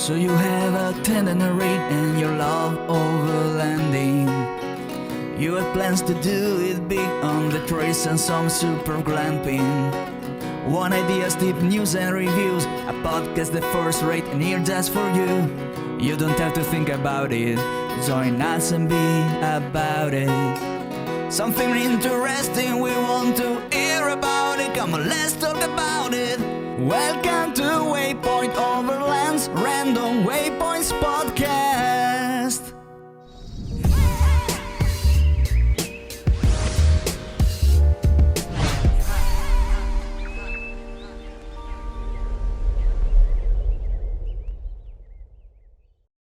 So you have a itinerary and your love overlanding. You have plans to do it big on the trace and some super glamping. One ideas, deep news and reviews, a podcast the first rate and here just for you. You don't have to think about it, join us and be about it. Something interesting we want to hear about it, come on let's talk about it. Welcome to Waypoint Overland's Random Waypoints podcast.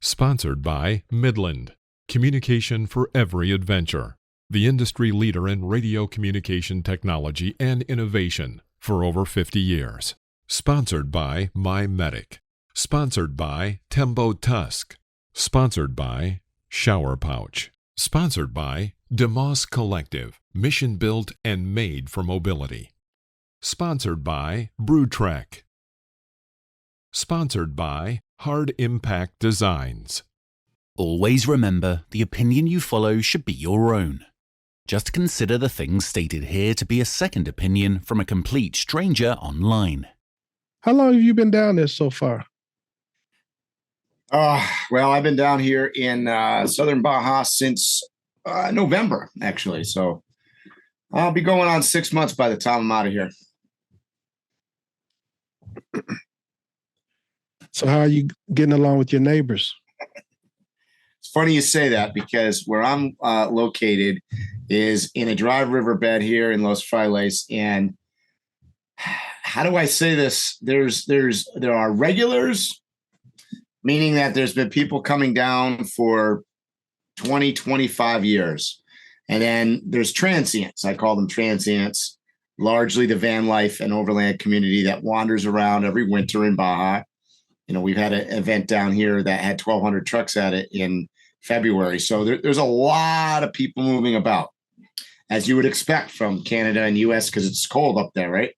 Sponsored by Midland, communication for every adventure. The industry leader in radio communication technology and innovation for over 50 years. Sponsored by MYMEDIC. Sponsored by TEMBO TUSK. Sponsored by Shower Pouch. Sponsored by DMOS Collective, mission built and made for mobility. Sponsored by BrewTrek. Sponsored by Hard Impact Designs. Always remember, the opinion you follow should be your own. Just consider the things stated here to be a second opinion from a complete stranger online. How long have you been down there so far? Well, I've been down here in southern Baja since November, actually. So I'll be going on 6 months by the time I'm out of here. So how are you getting along with your neighbors? It's funny you say that because where I'm located is in a dry riverbed here in Los Frailes. And how do I say this? There are regulars, meaning that there's been people coming down for 20, 25 years. And then there's transients. I call them transients, largely the van life and overland community that wanders around every winter in Baja. You know, we've had an event down here that had 1,200 trucks at it in February. So there's a lot of people moving about, as you would expect from Canada and US, because it's cold up there, right?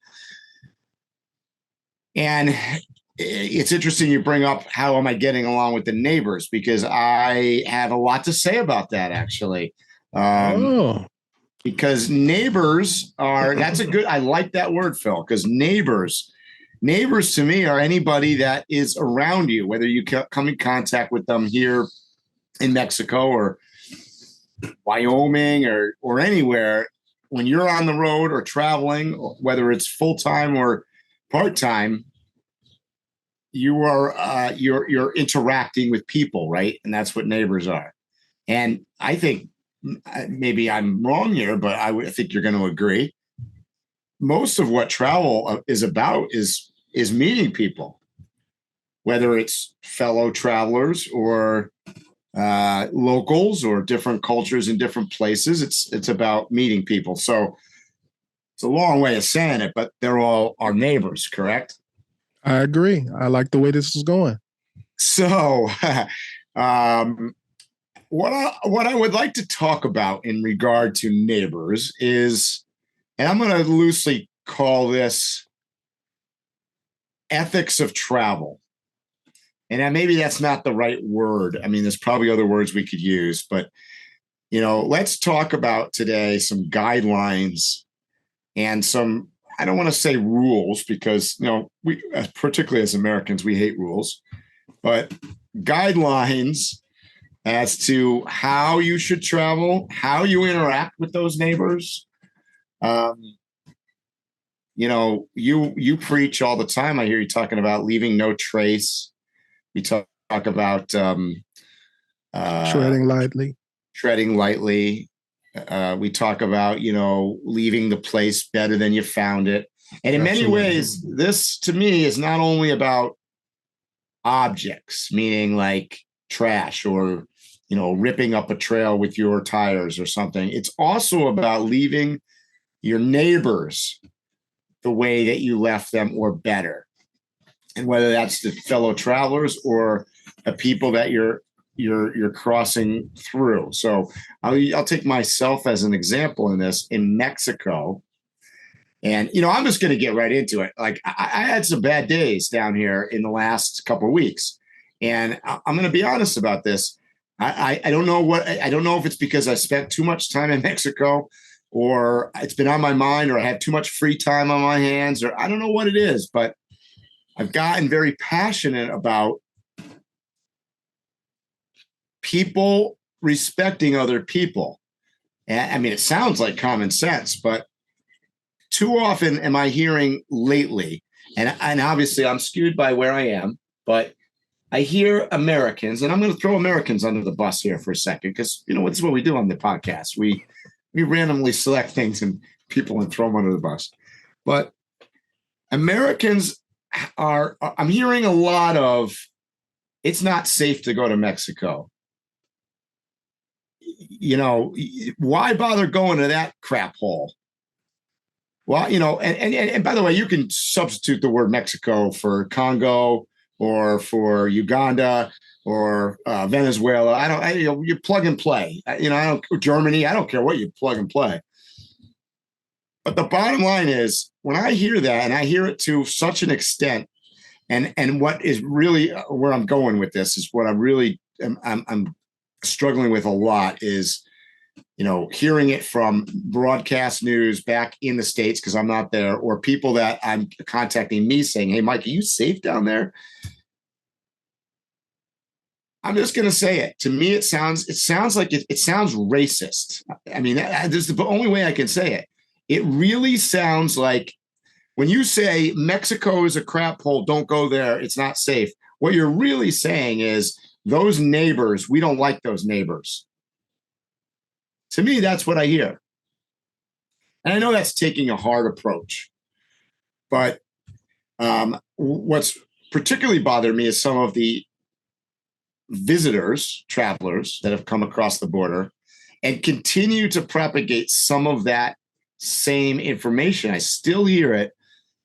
And it's interesting you bring up how am I getting along with the neighbors, because I have a lot to say about that, actually. Because neighbors are, I like that word, Phil, because neighbors to me are anybody that is around you, whether you come in contact with them here in Mexico or Wyoming or anywhere. When you're on the road or traveling, whether it's full-time or part-time, you are you're interacting with people, right? And that's what neighbors are. And I think maybe I'm wrong here, but I think you're going to agree. Most of what travel is about is meeting people, whether it's fellow travelers or locals or different cultures in different places. It's about meeting people. So it's a long way of saying it, but they're all our neighbors, correct? I agree. I like the way this is going. So what I would like to talk about in regard to neighbors is, and I'm going to loosely call this ethics of travel. And maybe that's not the right word. I mean, there's probably other words we could use, but, you know, let's talk about today some guidelines and some, I don't want to say rules because, you know, we, particularly as Americans, we hate rules, but guidelines as to how you should travel, how you interact with those neighbors. You know, you preach all the time. I hear you talking about leaving no trace. We talk about treading lightly. We talk about, you know, leaving the place better than you found it. And in many ways, this to me is not only about objects, meaning like trash or, you know, ripping up a trail with your tires or something. It's also about leaving your neighbors the way that you left them or better. And whether that's the fellow travelers or the people that you're crossing through. So I'll take myself as an example in this. In Mexico, And, you know, I'm just going to get right into it. Like I had some bad days down here in the last couple of weeks. And I'm going to be honest about this. I don't know I don't know if it's because I spent too much time in Mexico, or it's been on my mind, or I have too much free time on my hands, or I don't know what it is, but I've gotten very passionate about people respecting other people. And I mean, it sounds like common sense, but too often am I hearing lately, and obviously I'm skewed by where I am, but I hear Americans, and I'm going to throw Americans under the bus here for a second, because this is what we do on the podcast. We randomly select things and people and throw them under the bus. But Americans I'm hearing a lot of, it's not safe to go to Mexico. Why bother going to that crap hole? Well, and by the way, you can substitute the word Mexico for Congo or for Uganda or Venezuela. You plug and play. Germany. I don't care what you plug and play. But the bottom line is, when I hear that, and I hear it to such an extent, and what is really where I'm going with this is what I'm struggling with a lot is, hearing it from broadcast news back in the States, because I'm not there, or people that I'm contacting me saying, "Hey, Mike, are you safe down there?" I'm just going to say it. To me, it sounds like it sounds racist. I mean, this is the only way I can say it. It really sounds like when you say Mexico is a crap hole, don't go there, it's not safe. What you're really saying is those neighbors, we don't like those neighbors. To me, that's what I hear. And I know that's taking a hard approach. But what's particularly bothered me is some of the visitors, travelers that have come across the border and continue to propagate some of that same information. I still hear it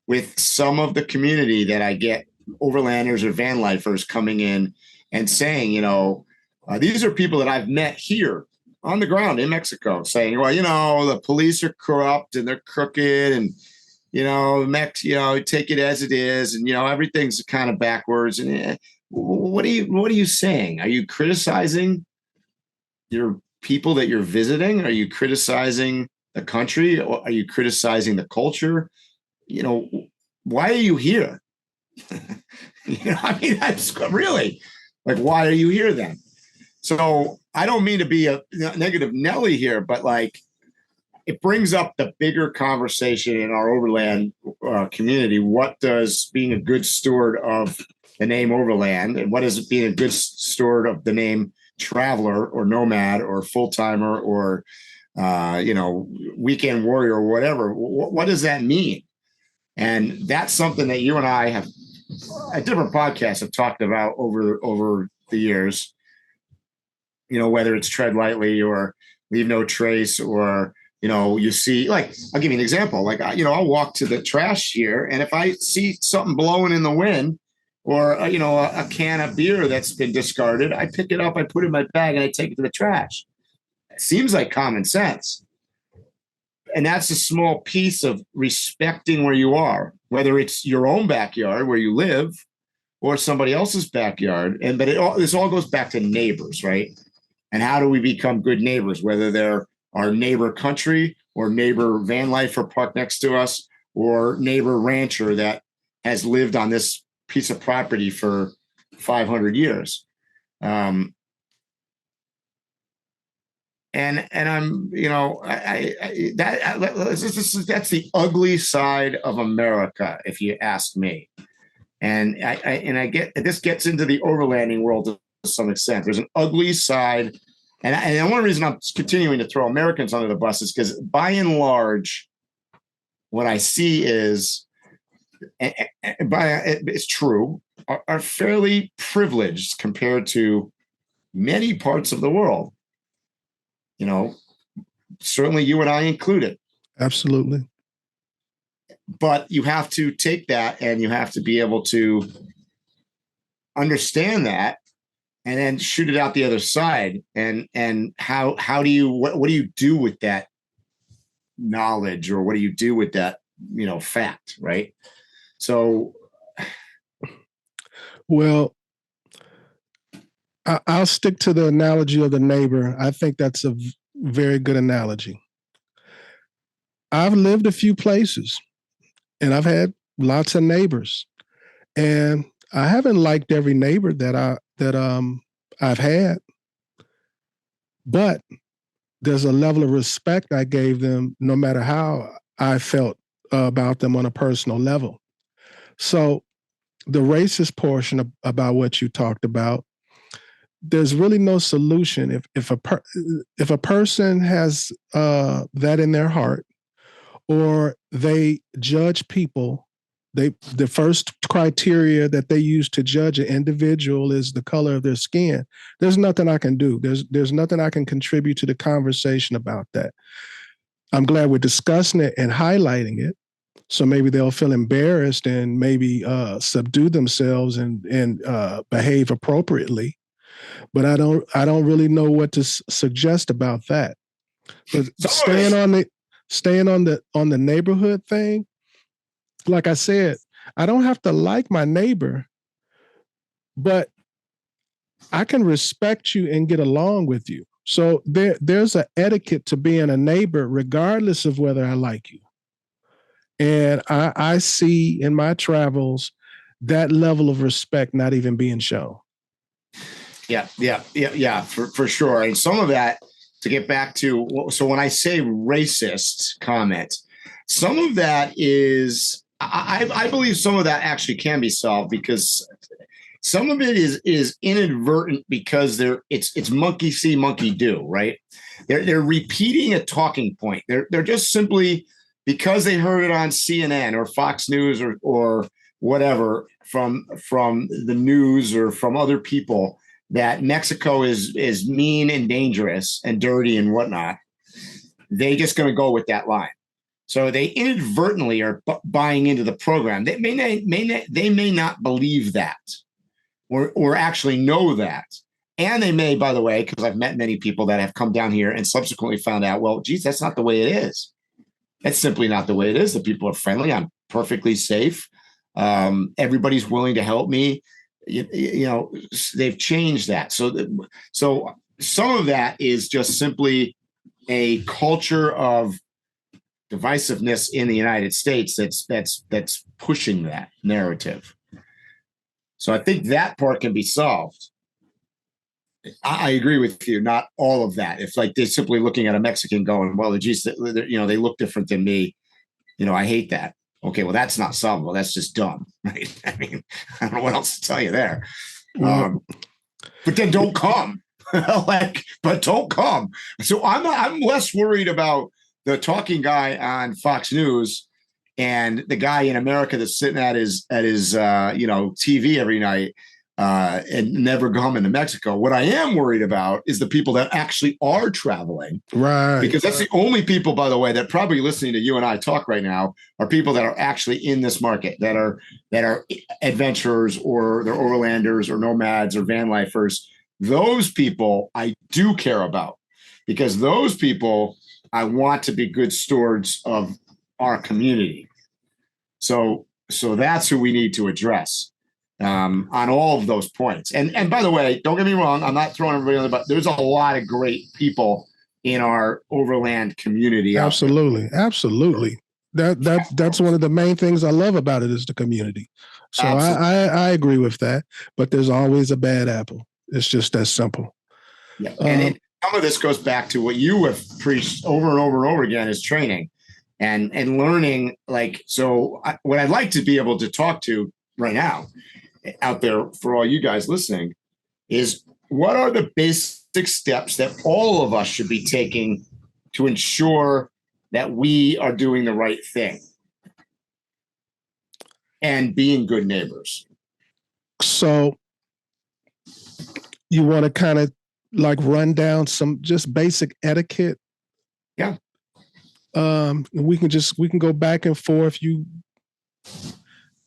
with some of the community that I get, overlanders or van lifers coming in and saying, these are people that I've met here on the ground in Mexico, saying, well, the police are corrupt and they're crooked, and take it as it is, and everything's kind of backwards. And what are you saying? Are you criticizing your people that you're visiting? Are you criticizing the country? Or are you criticizing the culture? Why are you here? That's really, like, why are you here then? So I don't mean to be a negative Nelly here, but like, it brings up the bigger conversation in our Overland community. What does being a good steward of the name Overland, and what is it being a good steward of the name traveler or nomad or full-timer or weekend warrior or whatever, what does that mean? And that's something that you and I have at different podcasts have talked about over the years, whether it's tread lightly or leave no trace, or you see, like, I'll give you an example. Like, I'll walk to the trash here, and if I see something blowing in the wind, or a can of beer that's been discarded, I pick it up, I put it in my bag, and I take it to the trash. It seems like common sense. And that's a small piece of respecting where you are, whether it's your own backyard where you live or somebody else's backyard. But this all goes back to neighbors, right? And how do we become good neighbors, whether they're our neighbor country or neighbor van lifer parked next to us, or neighbor rancher that has lived on this piece of property for 500 years. And I'm, that's the ugly side of America, if you ask me. And I get, this gets into the overlanding world to some extent. There's an ugly side. And one reason I'm continuing to throw Americans under the bus is because, by and large, what I see is, it's true, are fairly privileged compared to many parts of the world. Certainly you and I included. Absolutely. But you have to take that, and you have to be able to understand that, and then shoot it out the other side. And how do you, what do you do with that knowledge, or what do you do with that, fact, right? So, well, I'll stick to the analogy of the neighbor. I think that's a very good analogy. I've lived a few places and I've had lots of neighbors, and I haven't liked every neighbor I've had, but there's a level of respect I gave them no matter how I felt about them on a personal level. So the racist portion about what you talked about, there's really no solution. If a person has that in their heart, or they judge people, the first criteria that they use to judge an individual is the color of their skin. There's nothing I can do. There's nothing I can contribute to the conversation about that. I'm glad we're discussing it and highlighting it. So maybe they'll feel embarrassed and maybe subdue themselves and behave appropriately. But I don't really know what to suggest about that. But staying on the neighborhood thing, like I said, I don't have to like my neighbor, but I can respect you and get along with you. So there's an etiquette to being a neighbor, regardless of whether I like you. And I see in my travels that level of respect not even being shown. Yeah, for sure. And some of that, to get back to, so when I say racist comment, some of that is, I believe some of that actually can be solved, because some of it is inadvertent, because it's monkey see, monkey do, right? They're repeating a talking point. They're just simply, because they heard it on CNN or Fox News or whatever from the news or from other people, that Mexico is mean and dangerous and dirty and whatnot. They just going to go with that line. So they inadvertently are buying into the program. They may not believe that, or actually know that. And they may, by the way, because I've met many people that have come down here and subsequently found out, well, geez, that's not the way it is. That's simply not the way it is. The people are friendly. I'm perfectly safe. Everybody's willing to help me. You know, they've changed that. So some of that is just simply a culture of divisiveness in the United States that's pushing that narrative. So I think that part can be solved. I agree with you. Not all of that. If like they're simply looking at a Mexican going, well, geez, they look different than me. I hate that. Okay, well, that's not solvable. That's just dumb, right? I mean, I don't know what else to tell you there. But then don't come. But don't come. So I'm less worried about the talking guy on Fox News and the guy in America that's sitting at his TV every night and never coming to Mexico. What I am worried about is the people that actually are traveling. Right. Because that's the only people, by the way, that probably listening to you and I talk right now are people that are actually in this market, that are adventurers, or they're overlanders or nomads or van lifers. Those people I do care about, because those people I want to be good stewards of our community. So that's who we need to address on all of those points. And by the way, don't get me wrong, I'm not throwing everybody on the butt. There's a lot of great people in our overland community. Absolutely. That's one of the main things I love about it, is the community. So I agree with that, but there's always a bad apple. It's just that simple. Yeah. And some of this goes back to what you have preached over and over and over again, is training and learning. What I'd like to be able to talk to right now out there for all you guys listening is, what are the basic steps that all of us should be taking to ensure that we are doing the right thing and being good neighbors? So you want to kind of like run down some just basic etiquette? Yeah. We can go back and forth.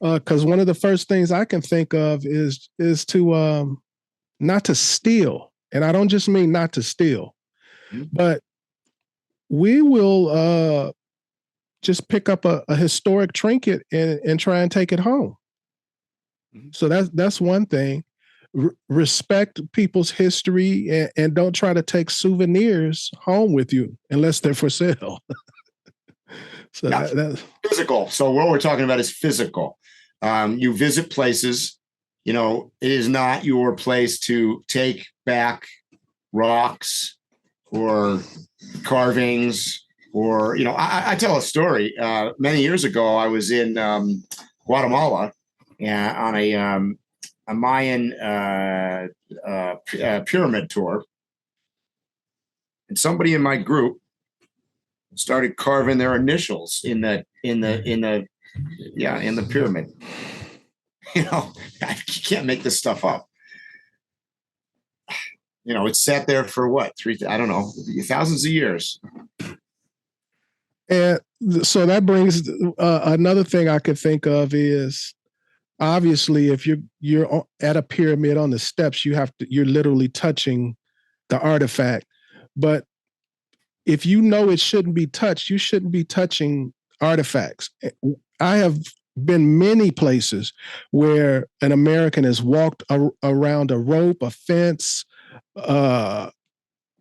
Because one of the first things I can think of is to not to steal. And I don't just mean not to steal, but we will just pick up a historic trinket and try and take it home. So that's one thing. respect people's history and don't try to take souvenirs home with you unless they're for sale. So that's physical. So what we're talking about is physical. You visit places, it is not your place to take back rocks or carvings or, I tell a story. Many years ago, I was in Guatemala on a Mayan pyramid tour. And somebody in my group started carving their initials in the pyramid. You can't make this stuff up. It sat there for what? Thousands of years. And so that brings another thing I could think of is obviously if you're at a pyramid on the steps, you're literally touching the artifact. But if it shouldn't be touched, you shouldn't be touching artifacts. I have been many places where an American has walked around a rope, a fence,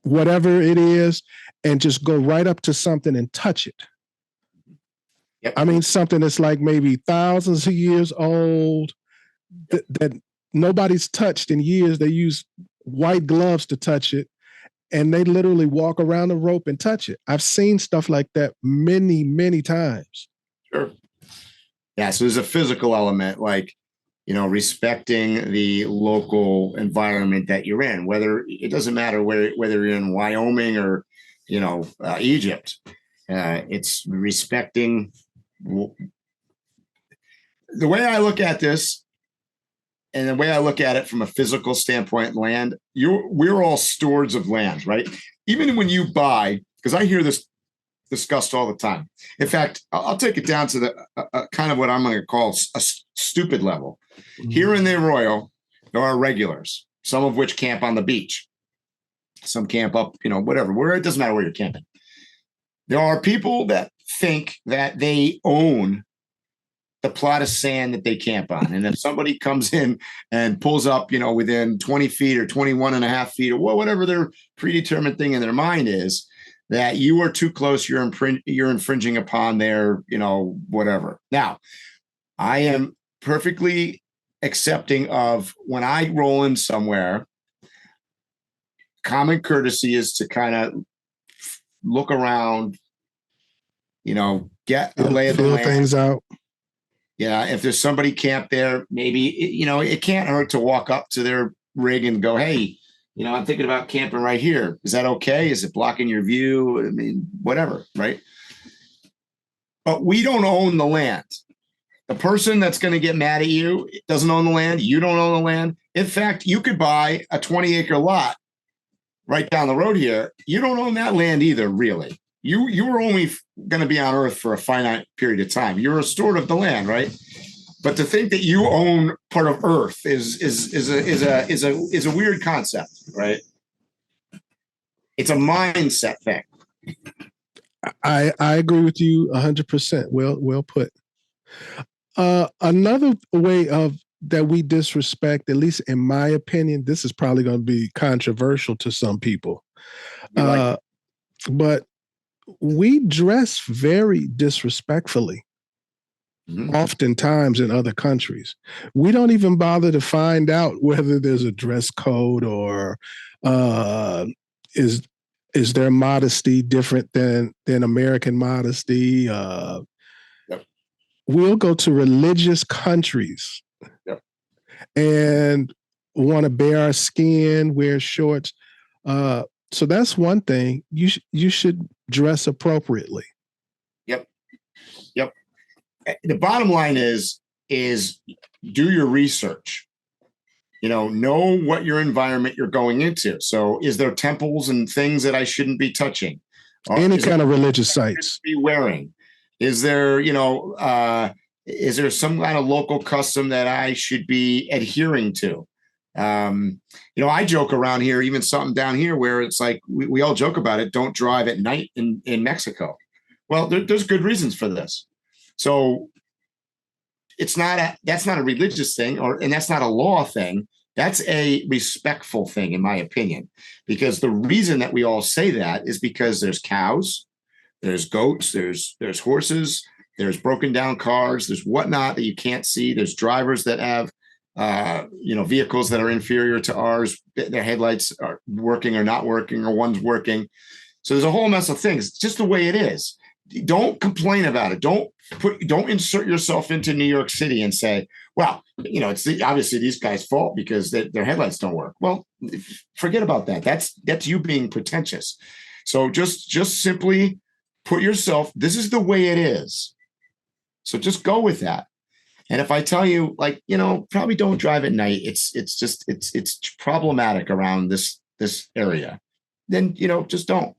whatever it is, and just go right up to something and touch it. Yep. I mean, something that's like maybe thousands of years old that nobody's touched in years. They use white gloves to touch it, and they literally walk around the rope and touch it. I've seen stuff like that many, many times. Sure. Yeah. So there's a physical element, like, respecting the local environment that you're in, it doesn't matter whether you're in Wyoming or, Egypt. It's respecting. The way I look at this and the way I look at it from a physical standpoint, land, we're all stewards of land, right? Even when you buy, because I hear this discussed all the time. In fact, I'll take it down to the kind of what I'm going to call a stupid level. Mm-hmm. Here in the Arroyo, there are regulars, some of which camp on the beach. Some camp up, whatever, where it doesn't matter where you're camping. There are people that think that they own the plot of sand that they camp on. And if somebody comes in and pulls up, within 20 feet or 21 and a half feet or whatever their predetermined thing in their mind is, that you are too close, you're infringing upon their, whatever. Now, I am perfectly accepting of when I roll in somewhere, common courtesy is to kind of look around, get the lay of the land. Things out. Yeah, if there's somebody camped there, maybe, it can't hurt to walk up to their rig and go, hey, I'm thinking about camping right here. Is that okay? Is it blocking your view? I mean, whatever, right? But we don't own the land. The person that's going to get mad at you doesn't own the land. You don't own the land. In fact, you could buy a 20-acre lot right down the road here. You don't own that land either, really. You were only going to be on Earth for a finite period of time. You're a steward of the land, right? But to think that you own part of Earth is a weird concept, right? It's a mindset thing. I agree with you 100%. Well put. Another way that we disrespect, at least in my opinion, this is probably going to be controversial to some people, but we dress very disrespectfully. Mm-hmm. Oftentimes in other countries, we don't even bother to find out whether there's a dress code or is their modesty different than American modesty. Yep. We'll go to religious countries, yep, and want to bare our skin, wear shorts. So that's one thing. You should dress appropriately. Yep. The bottom line is do your research. Know what your environment you're going into. So is there temples and things that I shouldn't be touching? Any kind of religious sites. Be wearing? Is there, is there some kind of local custom that I should be adhering to? I joke around here, even something down here where it's like, we all joke about it. Don't drive at night in Mexico. Well, there's good reasons for this. So that's not a religious thing, and that's not a law thing, That's a respectful thing, in my opinion, because the reason that we all say that is because there's cows, there's goats, there's horses, there's broken down cars, there's whatnot that you can't see. There's drivers that have, vehicles that are inferior to ours. Their headlights are working or not working, or one's working. So there's a whole mess of things. It's just the way it is. Don't complain about it. Don't insert yourself into New York City and say, well, it's obviously these guys' fault because their headlights don't work. Well, forget about that. That's you being pretentious. So just simply put yourself, this is the way it is. So just go with that. And if I tell you, probably don't drive at night, it's problematic around this area, then, just don't.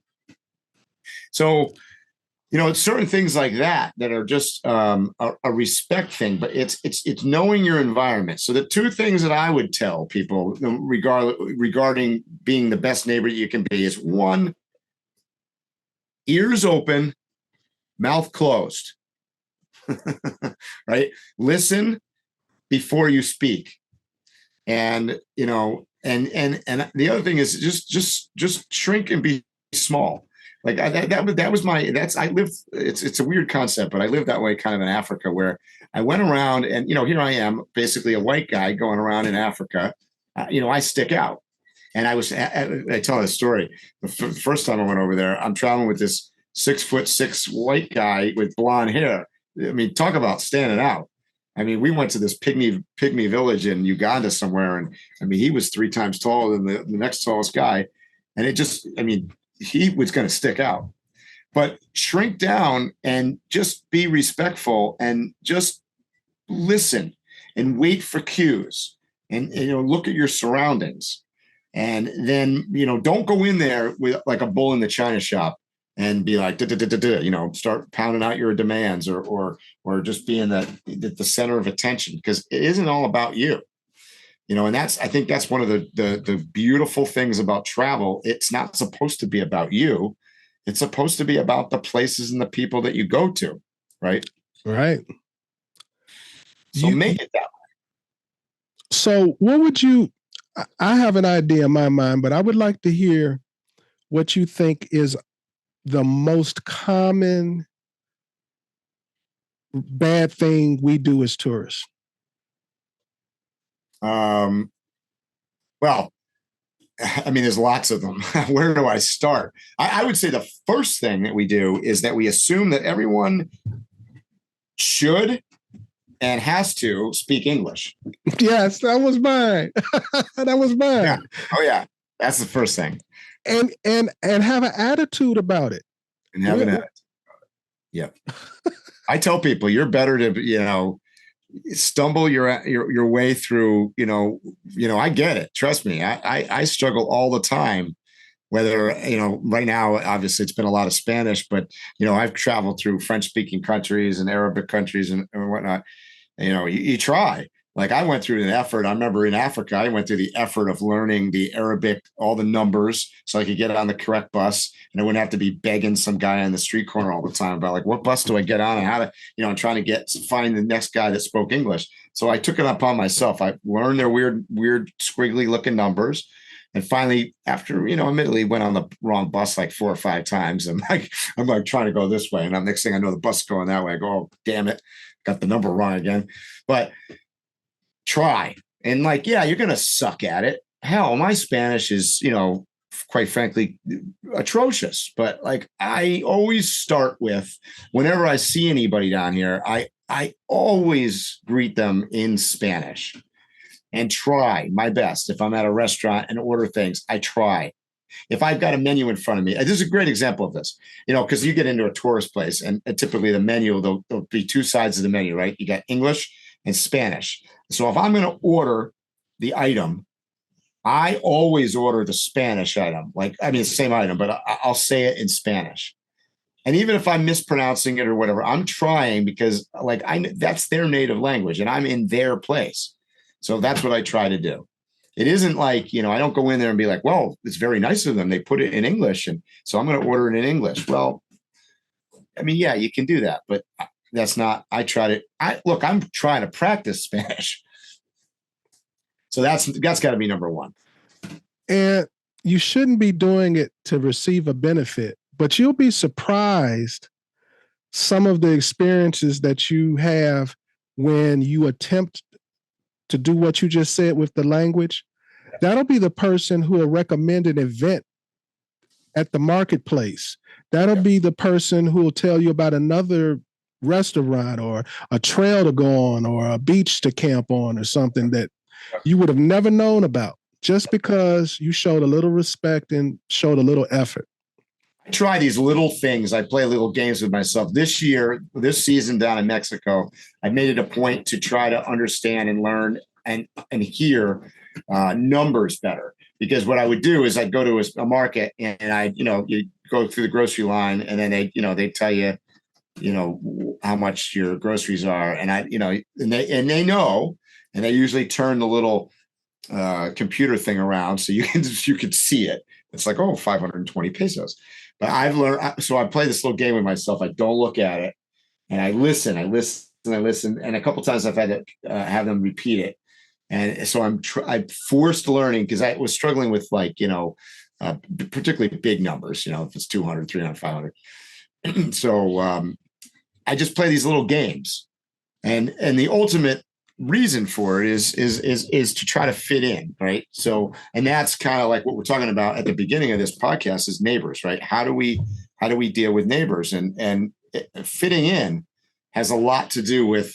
So, it's certain things like that are just a respect thing, but it's knowing your environment. So the two things that I would tell people regarding being the best neighbor you can be is, one, ears open, mouth closed. Right? Listen before you speak. And, and the other thing is just shrink and be small. Like it's a weird concept, but I lived that way kind of in Africa, where I went around and, here I am, basically a white guy going around in Africa. I stick out. And I tell this story. The first time I went over there, I'm traveling with this 6'6" white guy with blonde hair. I mean, talk about standing out. I mean, we went to this pygmy village in Uganda somewhere. And I mean, he was 3 times taller than the next tallest guy. And he was going to stick out. But shrink down and just be respectful and just listen and wait for cues and look at your surroundings. And then, don't go in there with like a bull in the china shop and be like, start pounding out your demands or just being the center of attention, because it isn't all about you. And I think that's one of the beautiful things about travel. It's not supposed to be about you. It's supposed to be about the places and the people that you go to. Right. Right. So make it that way. So what would I have an idea in my mind, but I would like to hear what you think is the most common bad thing we do as tourists. Well, I mean, there's lots of them. Where do I start? I would say the first thing that we do is that we assume that everyone should and has to speak English. Yes, that was mine. That was mine. Yeah. Oh yeah. That's the first thing. And have an attitude about it. And have an attitude. Yep. I tell people you're better to, stumble your way through, I get it. Trust me. I struggle all the time, whether, right now, obviously it's been a lot of Spanish, but, I've traveled through French speaking countries and Arabic countries and whatnot. You try. Like I went through an effort. I remember in Africa, I went through the effort of learning the Arabic, all the numbers, so I could get on the correct bus, and I wouldn't have to be begging some guy on the street corner all the time about like, what bus do I get on and how to, and trying to find the next guy that spoke English. So I took it upon myself. I learned their weird, squiggly looking numbers. And finally, after, admittedly went on the wrong bus like 4 or 5 times. And I'm like trying to go this way. And next thing I know, the bus is going that way. I go, oh, damn it. Got the number wrong again. But try. And you're going to suck at it. Hell, my Spanish is, quite frankly, atrocious. But I always start with, whenever I see anybody down here, I always greet them in Spanish and try my best. If I'm at a restaurant and order things, I try. If I've got a menu in front of me, this is a great example of this, because you get into a tourist place and typically the menu, there'll be 2 sides of the menu, right? You got English and Spanish. So if I'm going to order the item, I always order the Spanish item. It's the same item, but I'll say it in Spanish. And even if I'm mispronouncing it or whatever, I'm trying because that's their native language and I'm in their place. So that's what I try to do. It isn't I don't go in there and be like, well, it's very nice of them. They put it in English. And so I'm going to order it in English. Well, yeah, you can do that, but that's not, I'm trying to practice Spanish. So that's got to be number one. And you shouldn't be doing it to receive a benefit, but you'll be surprised some of the experiences that you have when you attempt to do what you just said with the language. That'll be the person who will recommend an event at the marketplace. That'll be the person who will tell you about another restaurant or a trail to go on or a beach to camp on or something that you would have never known about just because you showed a little respect and showed a little effort. I try these little things. I play little games with myself. This season down in Mexico, I made it a point to try to understand and learn and hear numbers better. Because what I would do is I'd go to a market and you go through the grocery line and then they tell you, how much your groceries are. And they know, and they usually turn the little computer thing around so you can see it. It's like, 520 pesos. But I've learned, so I play this little game with myself. I don't look at it, and I listen, and a couple times I've had to have them repeat it. And so I'm forced learning because I was struggling with particularly big numbers, if it's 200, 300, 500. So I just play these little games, and the ultimate reason for it is to try to fit in, right? So, and that's kind of like what we're talking about at the beginning of this podcast is neighbors, right? How do we deal with neighbors? And fitting in has a lot to do with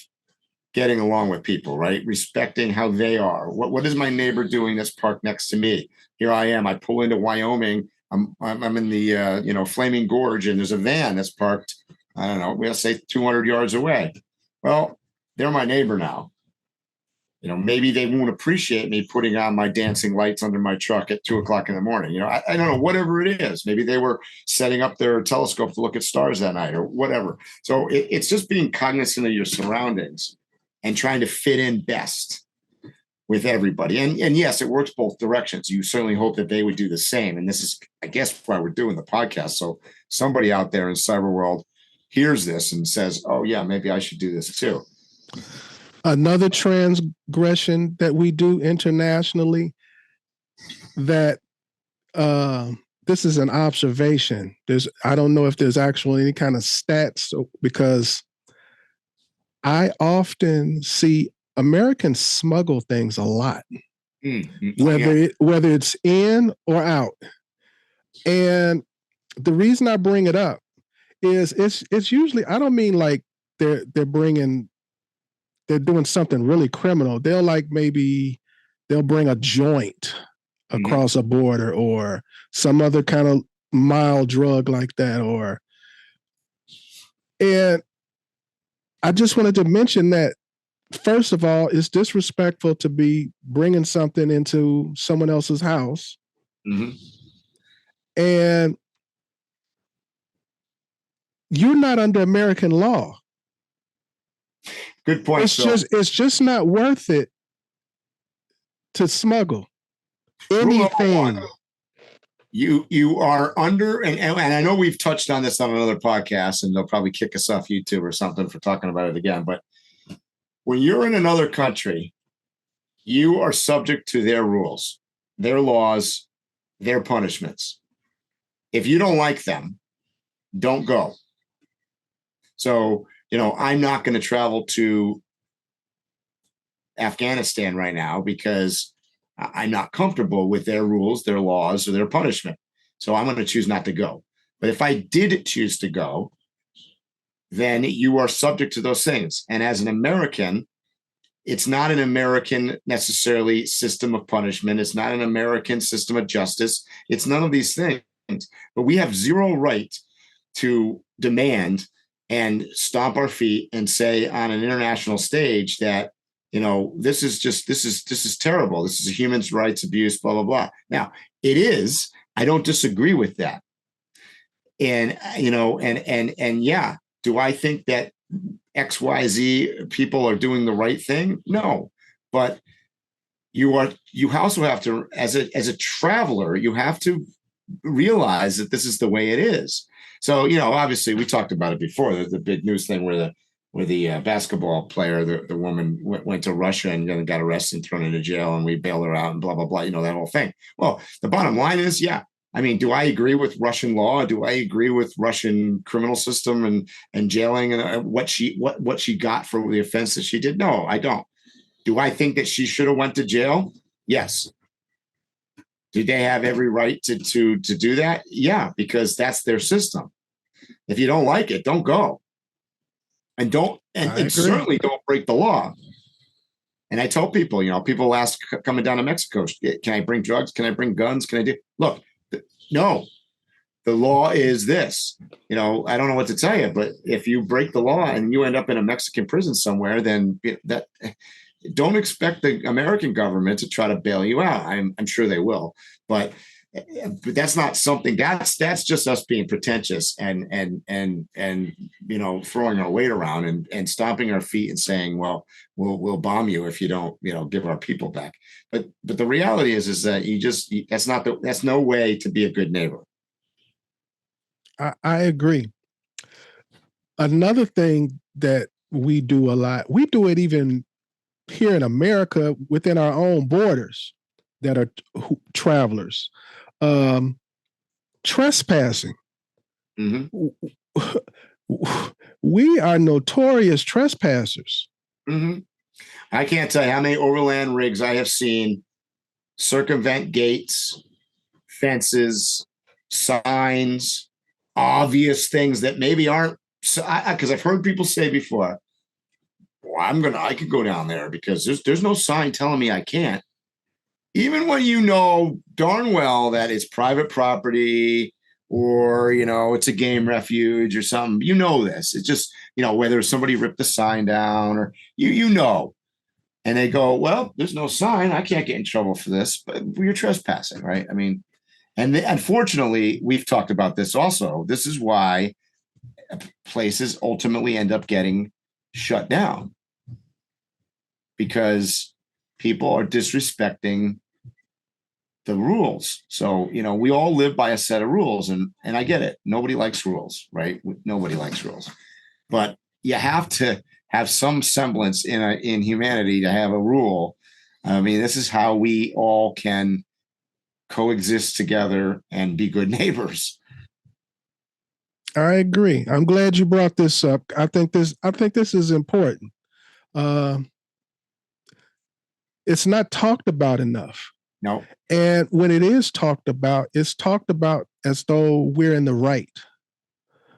getting along with people, right? Respecting how they are. What is my neighbor doing that's parked next to me? Here I am. I pull into Wyoming. I'm in the Flaming Gorge, and there's a van that's parked, I don't know, we'll say 200 yards away. Well, they're my neighbor now. Maybe they won't appreciate me putting on my dancing lights under my truck at 2:00 in the morning. I don't know, whatever it is. Maybe they were setting up their telescope to look at stars that night or whatever. So it's just being cognizant of your surroundings and trying to fit in best with everybody. And yes, it works both directions. You certainly hope that they would do the same. And this is, I guess, why we're doing the podcast. So somebody out there in cyber world hears this and says, oh yeah, maybe I should do this too. Another transgression that we do internationally that this is an observation. I don't know if there's actually any kind of stats because I often see Americans smuggle things a lot, whether it's in or out. And the reason I bring it up is it's usually, I don't mean like they're doing something really criminal. They'll bring a joint across a border or some other kind of mild drug like that. And I just wanted to mention that, first of all, it's disrespectful to be bringing something into someone else's house. Mm-hmm. And you're not under American law. Good point. It's just not worth it to smuggle anything. You are under, and I know we've touched on this on another podcast, and they'll probably kick us off YouTube or something for talking about it again. But when you're in another country, you are subject to their rules, their laws, their punishments. If you don't like them, don't go. So, I'm not going to travel to Afghanistan right now because I'm not comfortable with their rules, their laws, or their punishment. So I'm going to choose not to go. But if I did choose to go, then you are subject to those things. And as an American, it's not an American necessarily system of punishment. It's not an American system of justice. It's none of these things. But we have zero right to demand and stomp our feet and say on an international stage that, this is terrible. This is a human rights abuse, blah, blah, blah. Now, it is. I don't disagree with that. And, and yeah, do I think that XYZ people are doing the right thing? No. But you also have to, as a traveler, you have to realize that this is the way it is. So, obviously we talked about it before. There's the big news thing where where the basketball player, the woman went to Russia and got arrested and thrown into jail, and we bailed her out and blah, blah, blah, that whole thing. Well, the bottom line is, yeah. I mean, do I agree with Russian law? Do I agree with Russian criminal system and jailing and what she got for the offense that she did? No, I don't. Do I think that she should have went to jail? Yes. Do they have every right to do that? Yeah, because that's their system. If you don't like it, don't go. And certainly don't break the law. And I tell people, people ask coming down to Mexico, can I bring drugs? Can I bring guns? Can I do? Look, no, the law is this. I don't know what to tell you, but if you break the law and you end up in a Mexican prison somewhere, then don't expect the American government to try to bail you out. I'm sure they will, but that's not something that's just us being pretentious and throwing our weight around and stomping our feet and saying, well, we'll bomb you if you don't give our people back. But the reality is that that's no way to be a good neighbor. I agree. Another thing that we do a lot, we do it even here in America within our own borders that are travelers. Trespassing. Mm-hmm. We are notorious trespassers. Mm-hmm. I can't tell you how many overland rigs I have seen circumvent gates, fences, signs, obvious things that maybe aren't. Because I've heard people say before, well, I could go down there because there's no sign telling me I can't. Even when darn well that it's private property or, it's a game refuge or something, this. It's just, whether somebody ripped the sign down or and they go, well, there's no sign. I can't get in trouble for this, but you're trespassing, right? I mean, and unfortunately, we've talked about this also. This is why places ultimately end up getting shut down because people are disrespecting the rules. So, we all live by a set of rules and I get it. Nobody likes rules, right? Nobody likes rules, but you have to have some semblance in humanity to have a rule. I mean, this is how we all can coexist together and be good neighbors. I agree. I'm glad you brought this up. I think this is important. It's not talked about enough. No. And when it is talked about, it's talked about as though we're in the right.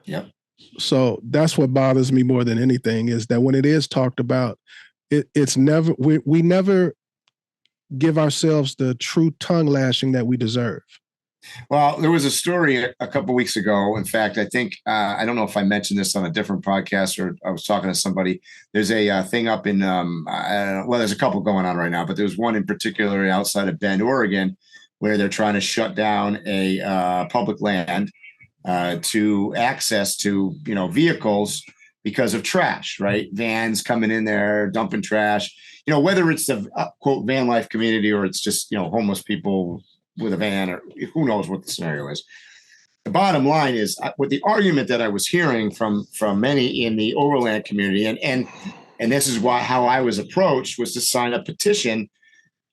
Yep. So that's what bothers me more than anything is that when it is talked about, it's never, we never give ourselves the true tongue lashing that we deserve. Well, there was a story a couple of weeks ago. In fact, I think, I don't know if I mentioned this on a different podcast or I was talking to somebody. There's a thing up in, there's a couple going on right now, but there's one in particular outside of Bend, Oregon, where they're trying to shut down a public land to access to, vehicles because of trash, right? Vans coming in there, dumping trash, whether it's the quote van life community or it's just, homeless people with a van or who knows what the scenario is. The bottom line is with the argument that I was hearing from many in the Overland community, and this is how I was approached was to sign a petition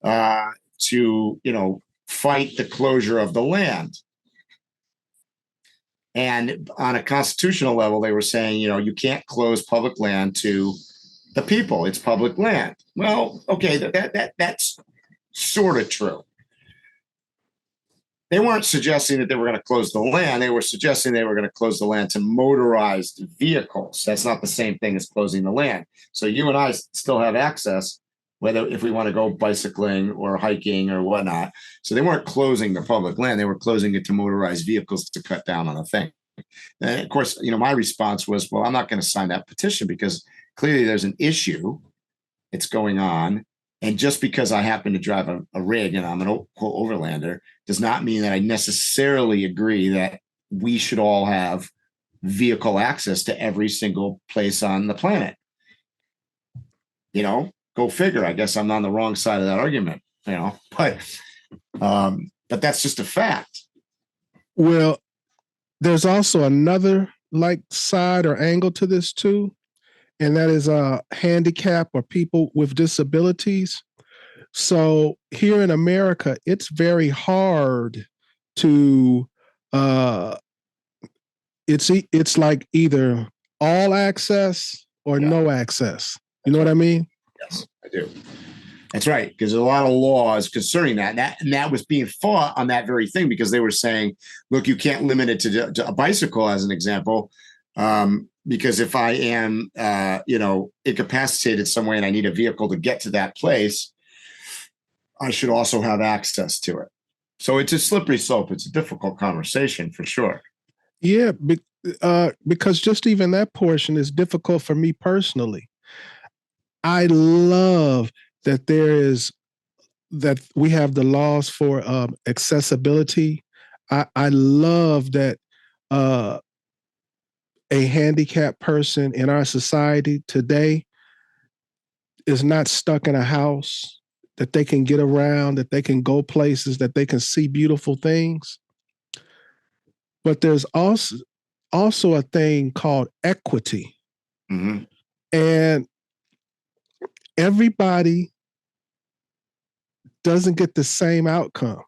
to, fight the closure of the land. And on a constitutional level, they were saying, you can't close public land to the people. It's public land. Well, okay, that's sort of true. They weren't suggesting that they were going to close the land. They were suggesting they were going to close the land to motorized vehicles. That's not the same thing as closing the land. So you and I still have access, whether if we want to go bicycling or hiking or whatnot. So they weren't closing the public land. They were closing it to motorized vehicles to cut down on the thing. And of course, my response was, well, I'm not going to sign that petition because clearly there's an issue. It's going on. And just because I happen to drive a rig and I'm an overlander does not mean that I necessarily agree that we should all have vehicle access to every single place on the planet. Go figure. I guess I'm on the wrong side of that argument, but that's just a fact. Well, there's also another side or angle to this too. and that is handicap or people with disabilities. So here in America, it's very hard to it's like either all access or no access. You know what I mean? Yes, I do. That's right, because there's a lot of laws concerning that. And that was being fought on that very thing, because they were saying, look, you can't limit it to a bicycle, as an example, because if I am, incapacitated some way and I need a vehicle to get to that place, I should also have access to it. So it's a slippery slope. It's a difficult conversation for sure. Yeah, because just even that portion is difficult for me personally. I love that that we have the laws for accessibility. I love that a handicapped person in our society today is not stuck in a house, that they can get around, that they can go places, that they can see beautiful things. But there's also a thing called equity. Mm-hmm. And everybody doesn't get the same outcome.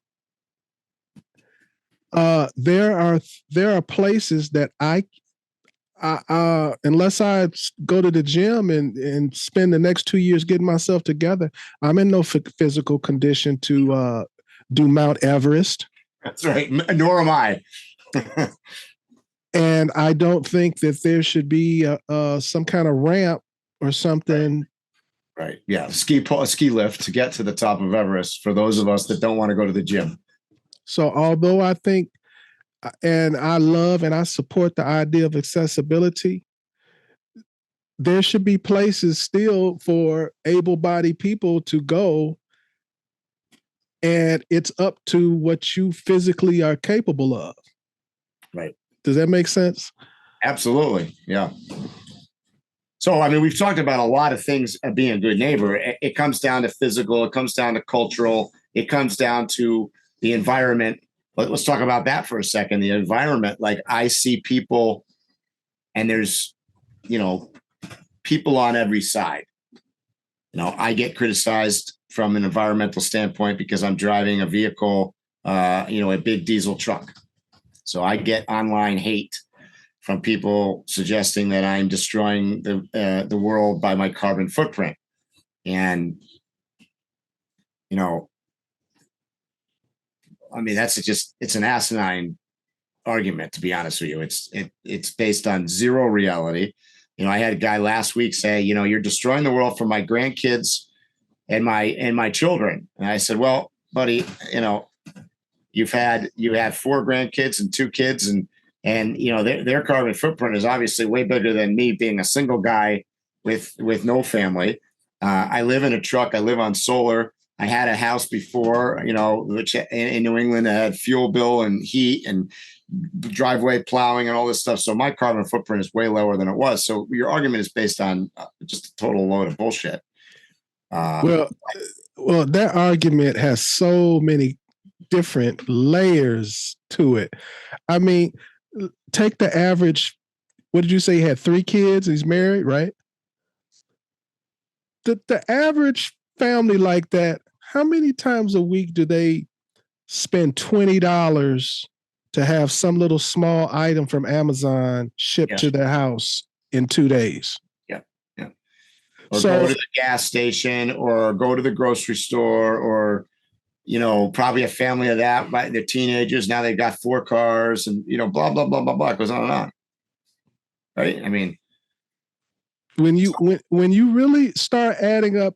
There are places that I unless I go to the gym and spend the next 2 years getting myself together, I'm in no physical condition to do Mount Everest. That's right. Nor am I. And I don't think that there should be some kind of ramp or something. Right. Yeah. A ski lift to get to the top of Everest for those of us that don't want to go to the gym. So although I think, and I love and I support the idea of accessibility, there should be places still for able-bodied people to go, and it's up to what you physically are capable of. Right. Does that make sense? Absolutely. Yeah. So, I mean, we've talked about a lot of things being a good neighbor. It comes down to physical. It comes down to cultural. It comes down to the environment. Let's talk about that for a second. The environment, like I see people, and there's, people on every side. I get criticized from an environmental standpoint because I'm driving a vehicle, a big diesel truck. So I get online hate from people suggesting that I'm destroying the world by my carbon footprint. And, it's an asinine argument, to be honest with you. It's based on zero reality. I had a guy last week say, you're destroying the world for my grandkids and my children. And I said, well, buddy, you had 4 grandkids and 2 kids, and their carbon footprint is obviously way bigger than me being a single guy with no family. I live in a truck. I live on solar. I had a house before, which in New England, I had fuel bill and heat and driveway plowing and all this stuff. So my carbon footprint is way lower than it was. So your argument is based on just a total load of bullshit. Well, that argument has so many different layers to it. I mean, take the average. What did you say? He had 3 kids. He's married, right? The average family like that, how many times a week do they spend $20 to have some little small item from Amazon shipped to their house in 2 days? Yeah. Or go to the gas station, or go to the grocery store, or probably a family of that, they're teenagers. Now they've got 4 cars and, blah, blah, blah, blah, blah. It goes on and on. Right. I mean, when you really start adding up,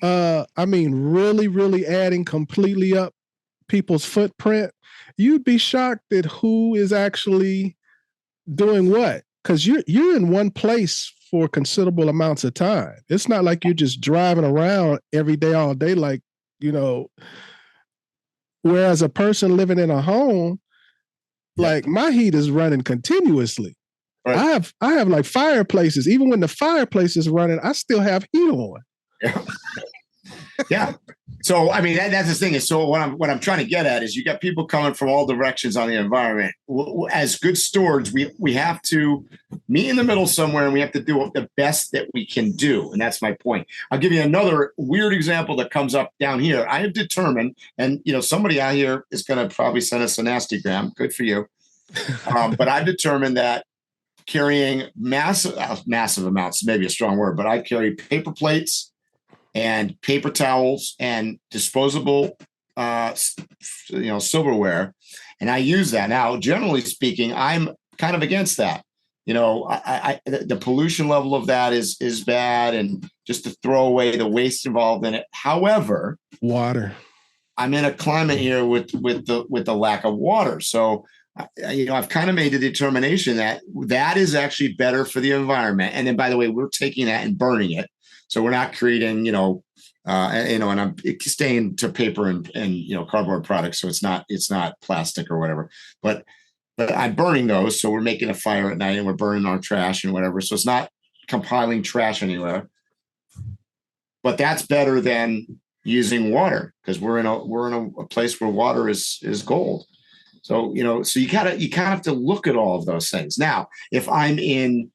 really, really adding completely up people's footprint, you'd be shocked at who is actually doing what. Because you're in one place for considerable amounts of time. It's not like you're just driving around every day, all day, like, whereas a person living in a home, like my heat is running continuously. Right. I have like fireplaces. Even when the fireplace is running, I still have heat on. Yeah. Yeah. So, I mean, that's the thing is, so what I'm trying to get at is you got people coming from all directions on the environment. As good stewards, we have to meet in the middle somewhere, and we have to do the best that we can do. And that's my point. I'll give you another weird example that comes up down here. I have determined, and somebody out here is going to probably send us a nasty gram. Good for you. But I've determined that carrying massive amounts, maybe a strong word, but I carry paper plates and paper towels and disposable, silverware. And I use that. Now, generally speaking, I'm kind of against that. The pollution level of that is bad, and just to throw away the waste involved in it. However, water. I'm in a climate here with the lack of water. So, I've kind of made the determination that is actually better for the environment. And then, by the way, we're taking that and burning it. So we're not creating, and I'm staying to paper and cardboard products. So it's not plastic or whatever, but I'm burning those. So we're making a fire at night and we're burning our trash and whatever. So it's not compiling trash anywhere, but that's better than using water, because we're in a place where water is gold. So, so you kind of have to look at all of those things. Now, if I'm in,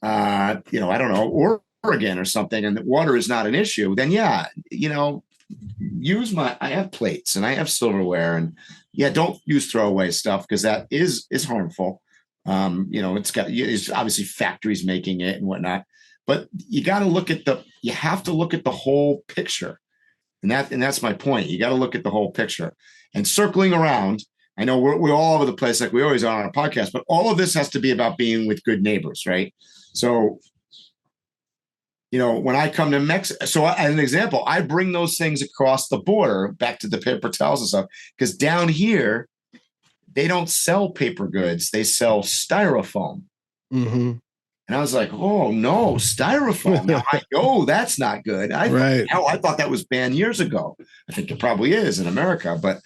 I don't know, Oregon or something, and the water is not an issue, then I have plates and I have silverware, and don't use throwaway stuff, because that is harmful. It's obviously factories making it and whatnot, but you have to look at the whole picture. And that's my point. You got to look at the whole picture. And circling around, I know we're all over the place like we always are on our podcast, but all of this has to be about being with good neighbors, right? So, when I come to Mexico, so as an example, I bring those things across the border, back to the paper towels and stuff, because down here, they don't sell paper goods. They sell styrofoam. Mm-hmm. And I was like, oh, no, styrofoam. Now, I know that's not good. I thought that was banned years ago. I think it probably is in America. But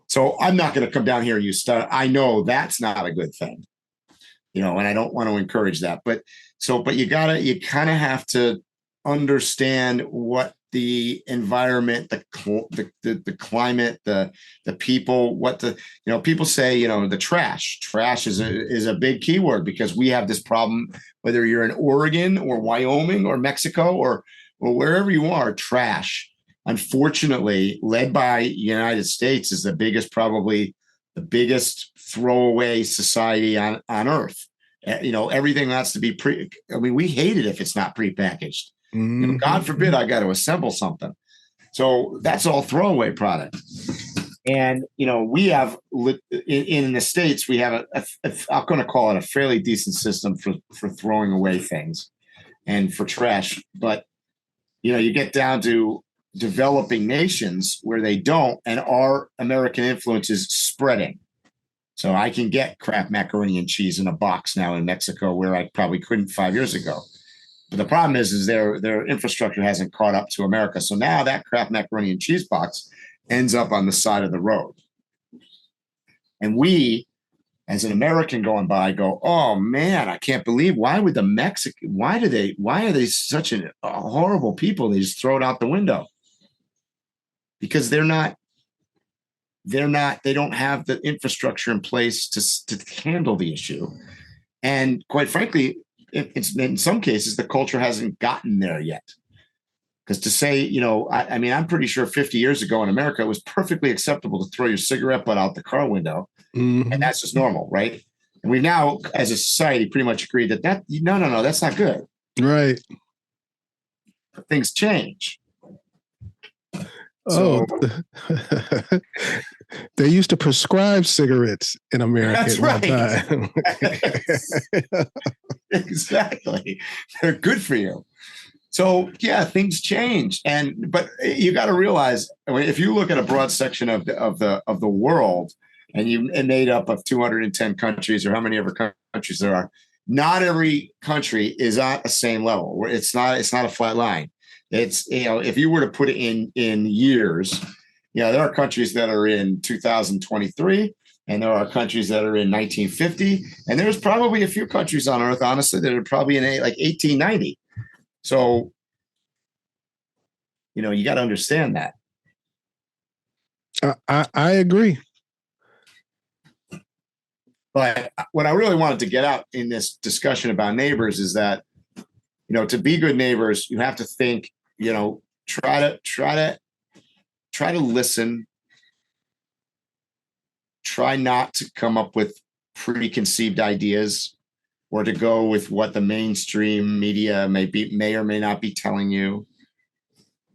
so I'm not going to come down here and use styrofoam. I know that's not a good thing, and I don't want to encourage that. But you kind of have to understand what the environment, the climate, the people, people say, the trash is a big keyword, because we have this problem, whether you're in Oregon or Wyoming or Mexico or wherever you are, trash, unfortunately, led by United States, is probably the biggest throwaway society on earth. Everything has to be we hate it if it's not prepackaged. Mm-hmm. God forbid I got to assemble something. So that's all throwaway product. And, we have in the States, we have I'm going to call it a fairly decent system for throwing away things and for trash. But, you get down to developing nations where they don't, and our American influence is spreading. So I can get Kraft macaroni and cheese in a box now in Mexico, where I probably couldn't 5 years ago. But the problem is their infrastructure hasn't caught up to America. So now that Kraft macaroni and cheese box ends up on the side of the road. And we, as an American going by, go, oh man, I can't believe, why are they such a horrible people? They just throw it out the window. Because they don't have the infrastructure in place to handle the issue. And quite frankly, it's in some cases, the culture hasn't gotten there yet. Because to say, I'm pretty sure 50 years ago in America, it was perfectly acceptable to throw your cigarette butt out the car window. Mm-hmm. And that's just normal, right? And we've now, as a society, pretty much agreed that no, that's not good. Right. But things change. So, they used to prescribe cigarettes in America. That's right. Exactly. They're good for you. So things change, but you got to realize, if you look at a broad section of the world, and made up of 210 countries, or how many ever countries there are, not every country is at the same level. It's not a flat line. It's, if you were to put it in years, there are countries that are in 2023, and there are countries that are in 1950, and there's probably a few countries on Earth, honestly, that are probably in like 1890. So You got to understand that. I agree. But what I really wanted to get out in this discussion about neighbors is that, to be good neighbors, you have to think, try to listen. Try not to come up with preconceived ideas or to go with what the mainstream media may or may not be telling you,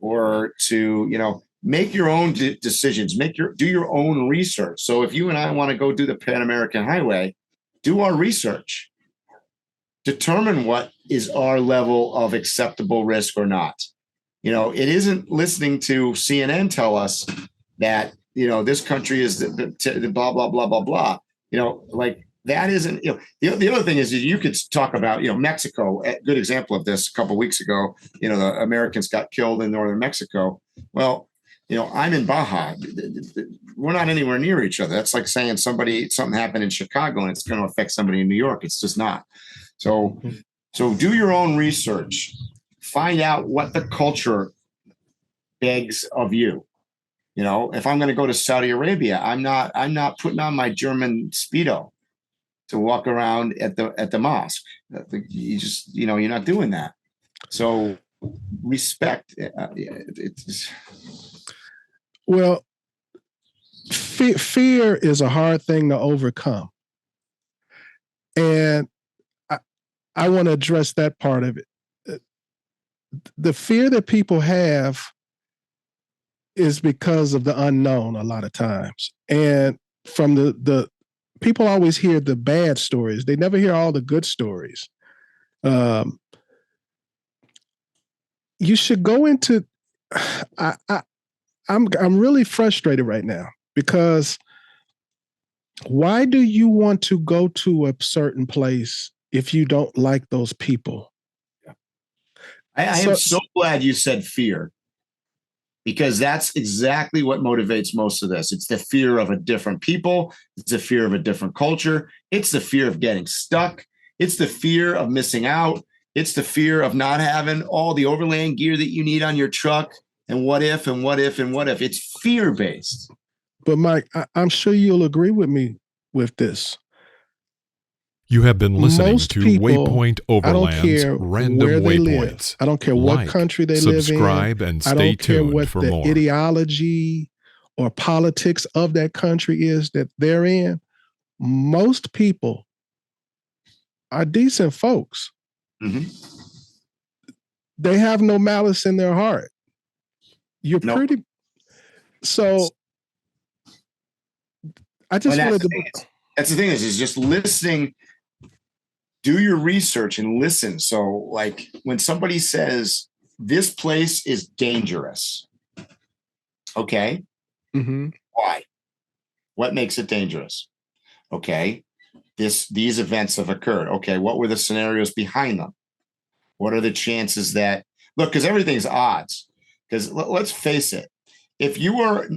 or to, make your own decisions, do your own research. So if you and I want to go do the Pan American Highway, do our research, determine what is our level of acceptable risk or not. It isn't listening to CNN tell us that, this country is the blah, blah, blah, blah, blah. Like that isn't, the other thing is you could talk about, Mexico, a good example of this a couple of weeks ago, the Americans got killed in northern Mexico. Well, I'm in Baja. We're not anywhere near each other. That's like saying something happened in Chicago and it's going to affect somebody in New York. It's just not. So do your own research. Find out what the culture begs of you. If I'm going to go to Saudi Arabia, I'm not putting on my German Speedo to walk around at the mosque. You just, you're not doing that. So respect. Well, fear is a hard thing to overcome. And I want to address that part of it. The fear that people have is because of the unknown a lot of times. And from the people always hear the bad stories. They never hear all the good stories. You should go into, I'm really frustrated right now because why do you want to go to a certain place if you don't like those people? I am so glad you said fear, because that's exactly what motivates most of this. It's the fear of a different people. It's the fear of a different culture. It's the fear of getting stuck. It's the fear of missing out. It's the fear of not having all the Overland gear that you need on your truck. And what if, and what if, and what if. It's fear-based. But Mike, I'm sure you'll agree with me with this. You have been listening Most to people, Waypoint I don't Overland's care Random where they Waypoints. live. I don't care what country they live in. Subscribe and I stay don't care tuned what for the more. ideology or politics of that country is that they're in. Most people are decent folks. Mm-hmm. They have no malice in their heart. You're Nope. pretty. So I just wanted to. That's the thing is just listening. Do your research and listen. So, like when somebody says this place is dangerous, okay, Mm-hmm. why? What makes it dangerous? Okay, these events have occurred. Okay, what were the scenarios behind them? What are the chances that look? Because everything's odds. Because let's face it, if you are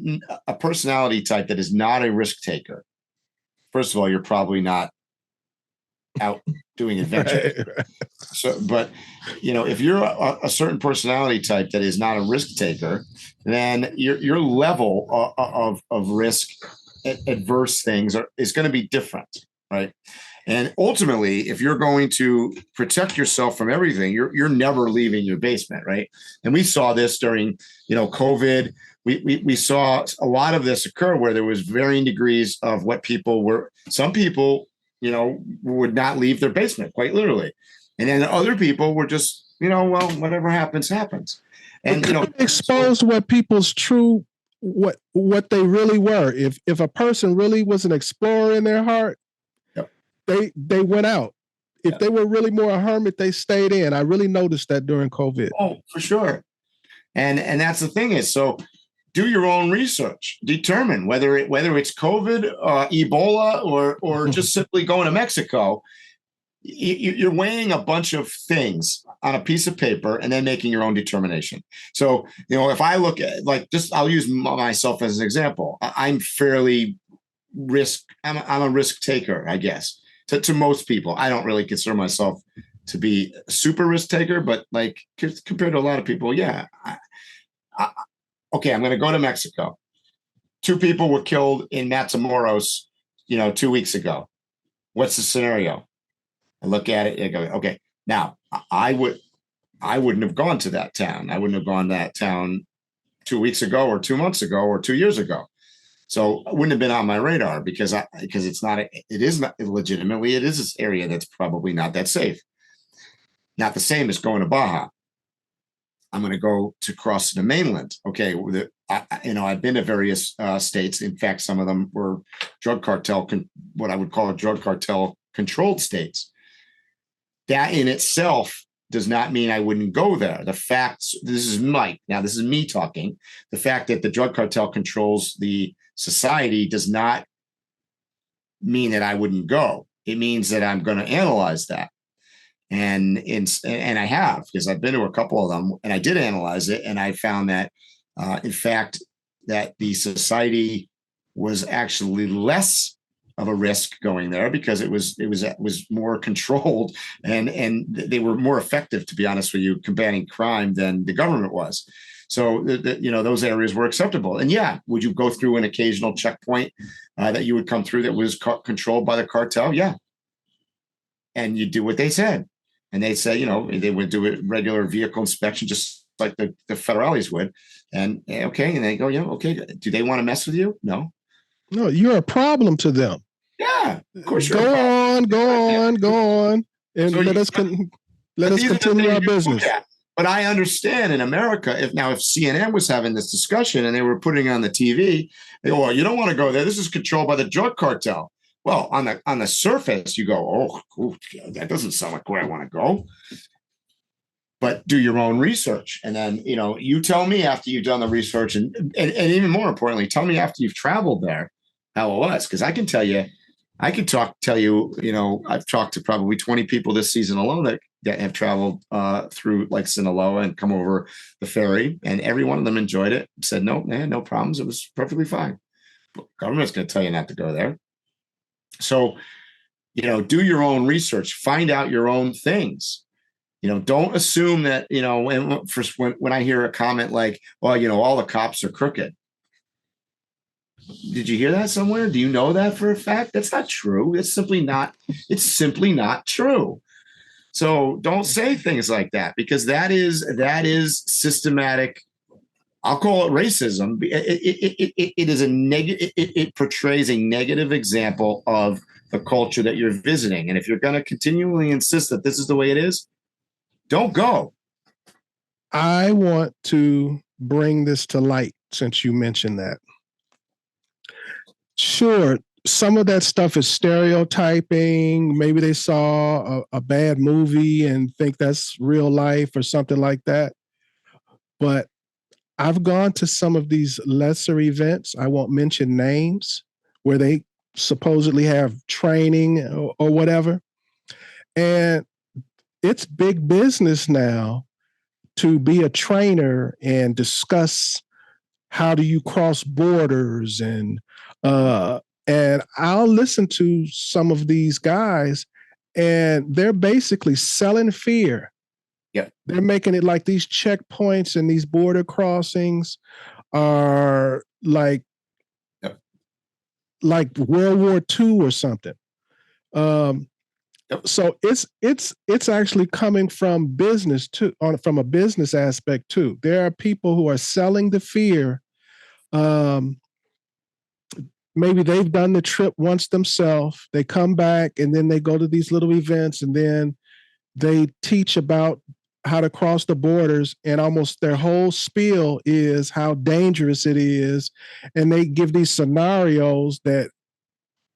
a personality type that is not a risk taker, first of all, you're probably not out doing adventures. Right. So, but if you're a certain personality type that is not a risk taker, then your level of risk, adverse things is going to be different, right? And ultimately, if you're going to protect yourself from everything, you're never leaving your basement, right? And we saw this during COVID. We saw a lot of this occur where there was varying degrees of what people were. Some people would not leave their basement, quite literally. And then other people were just, well, whatever happens, happens. And, exposed what people's true, what they really were. If a person really was an explorer in their heart, yep, they went out. If they were really more a hermit, they stayed in. I really noticed that during COVID. Oh, for sure. And that's the thing is, so do your own research. Determine whether it's COVID, Ebola, or just simply going to Mexico. You're weighing a bunch of things on a piece of paper and then making your own determination. So, if I look at I'll use myself as an example. I'm fairly I'm a risk taker, I guess. To most people, I don't really consider myself to be a super risk taker, but compared to a lot of people, yeah. okay, I'm going to go to Mexico. 2 people were killed in Matamoros, 2 weeks ago. What's the scenario? I look at it and go, okay, now I wouldn't have gone to that town. I wouldn't have gone to that town 2 weeks ago or 2 months ago or 2 years ago. So it wouldn't have been on my radar because it's not, it is not legitimately, it is this area that's probably not that safe. Not the same as going to Baja. I'm going to go to cross the mainland. Okay. I've been to various states. In fact, some of them were drug cartel, what I would call drug cartel controlled states. That in itself does not mean I wouldn't go there. The facts, this is Mike. Now, this is me talking. The fact that the drug cartel controls the society does not mean that I wouldn't go. It means that I'm going to analyze that. And I have, because I've been to a couple of them, and I did analyze it, and I found that, in fact, that the society was actually less of a risk going there because it was more controlled, and they were more effective, to be honest with you, combating crime than the government was. So those areas were acceptable. And yeah, would you go through an occasional checkpoint that you would come through that was controlled by the cartel? Yeah, and you do what they said. And they say, they would do a regular vehicle inspection, just like the federales would. And okay. And they go, yeah, okay. Do they want to mess with you? No. No, you're a problem to them. Yeah, of course. Go on. And so let us continue our business. But I understand in America, if CNN was having this discussion and they were putting on the TV, they go, well, you don't want to go there. This is controlled by the drug cartel. Well, on the surface, you go, oh, that doesn't sound like where I want to go. But do your own research. And then, you tell me after you've done the research and even more importantly, tell me after you've traveled there how it was. Because I can tell you, I've talked to probably 20 people this season alone that have traveled through like Sinaloa and come over the ferry. And every one of them enjoyed it. Said, no, man, no problems. It was perfectly fine. But government's going to tell you not to go there. So, do your own research, find out your own things. Don't assume that, when I hear a comment like, well, all the cops are crooked. Did you hear that somewhere? Do you know that for a fact? That's not true. It's simply not true. So don't say things like that, because that is systematic. I'll call it racism. It is a negative. It portrays a negative example of the culture that you're visiting. And if you're going to continually insist that this is the way it is, don't go. I want to bring this to light since you mentioned that. Sure, some of that stuff is stereotyping. Maybe they saw a bad movie and think that's real life or something like that. But I've gone to some of these lesser events, I won't mention names, where they supposedly have training or whatever. And it's big business now to be a trainer and discuss how do you cross borders, and I'll listen to some of these guys and they're basically selling fear. Yeah. They're making it like these checkpoints and these border crossings are like World War II or something. So it's actually coming from business too, from a business aspect too. There are people who are selling the fear. Maybe they've done the trip once themselves. They come back and then they go to these little events and then they teach about how to cross the borders, and almost their whole spiel is how dangerous it is. And they give these scenarios that